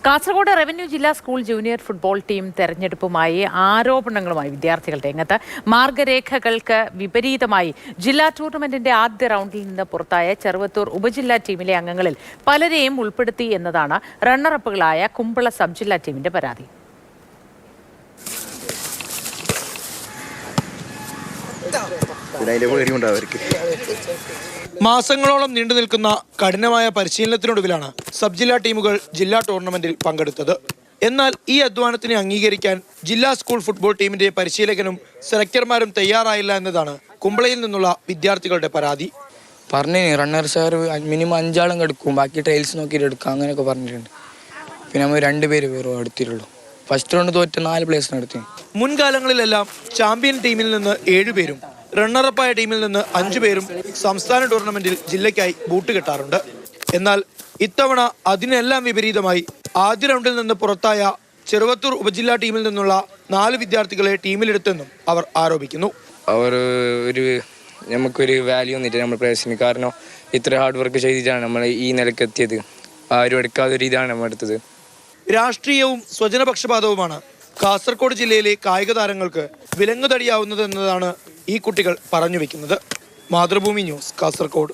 Kasaragod revenue ജില്ലാ school junior football team തെരഞ്ഞെടുപ്പുമായി ആരോപണങ്ങളുമായി വിദ്യാർത്ഥികൾ രംഗത്ത്. മാർഗരേഖകൾക്ക് വിപരീതമായി ജില്ലാ ടൂർണമെന്റിന്റെ ആദ്യ റൗണ്ടിൽ നിന്ന് പുറത്തായ ചെറുവത്തൂർ ഉപജില്ലാ ടീമിലെ അംഗങ്ങളിൽ പലരെയും ഉൾപ്പെടുത്തി എന്നതാണ് റണ്ണറപ്പുകളായ കുമ്പള സബ് ജില്ലാ ടീമിന്റെ പരാതി. മാസങ്ങളോളം നീണ്ടു നിൽക്കുന്ന കഠിനമായ പരിശീലനത്തിനൊടുവിലാണ് സബ് ജില്ലാ ടീമുകൾ ജില്ലാ ടൂർണമെന്റിൽ പങ്കെടുത്തത്. എന്നാൽ ഈ അധ്വാനത്തിനെ അംഗീകരിക്കാൻ ജില്ലാ സ്കൂൾ ഫുട്ബോൾ ടീമിന്റെ പരിശീലകനും സെലക്ടർമാരും തയ്യാറായില്ല എന്നതാണ് കുമ്പളയിൽ നിന്നുള്ള വിദ്യാർത്ഥികളുടെ പരാതി. പറഞ്ഞു റണ്ണർ സാർ മിനിമം 5 ആളും എടുക്കും, ബാക്കി ട്രയൽസ് നോക്കിയിട്ട് എടുക്കാം അങ്ങനെയൊക്കെ പറഞ്ഞിട്ടുണ്ട്. പിന്നെ നമ്മൾ 2 പേര് വേറെ എടുത്തിട്ടുള്ളൂ. ഫസ്റ്റ് റൗണ്ട് തോറ്റ 4 പ്ലേയേഴ്സിനെ എടുത്തു. മുൻകാലങ്ങളിലെല്ലാം ചാമ്പ്യൻ ടീമിൽ നിന്ന് 7 പേരും റണ്ണറപ്പായ ടീമിൽ നിന്ന് 5 പേരും സംസ്ഥാന ടൂർണമെന്റിൽ ജില്ലയ്ക്കായി ബൂട്ട് കെട്ടാറുണ്ട്. എന്നാൽ ഇത്തവണ അതിനെല്ലാം വിപരീതമായി ആദ്യ റൗണ്ടിൽ നിന്ന് പുറത്തായ ചെറുവത്തൂർ ഉപജില്ലാ ടീമിൽ നിന്നുള്ള 4 വിദ്യാർത്ഥികളെ ടീമിലെടുത്തെന്നും അവർ ആരോപിക്കുന്നു. അവർ നമുക്കൊരു വാല്യൂ ഒന്നില്ല നമ്മൾ പ്രേസിന്. കാരണം ഇത്ര ഹാർഡ് വർക്ക് ചെയ്തിട്ടാണ് നമ്മൾ ഈ നിലക്ക് എത്തിയത്. ആരും എടുക്കാത്ത രീതിയാണ് നമ്മൾ എടുത്തത്. രാഷ്ട്രീയവും സ്വജനപക്ഷപാതവുമാണ് കാസർഗോഡ് ജില്ലയിലെ കായിക താരങ്ങൾക്ക് വിലങ്ങുതടിയാവുന്നത് എന്നതാണ് ഈ കുട്ടികൾ പറഞ്ഞു വെക്കുന്നത്. മാതൃഭൂമി ന്യൂസ്, കാസർഗോഡ്.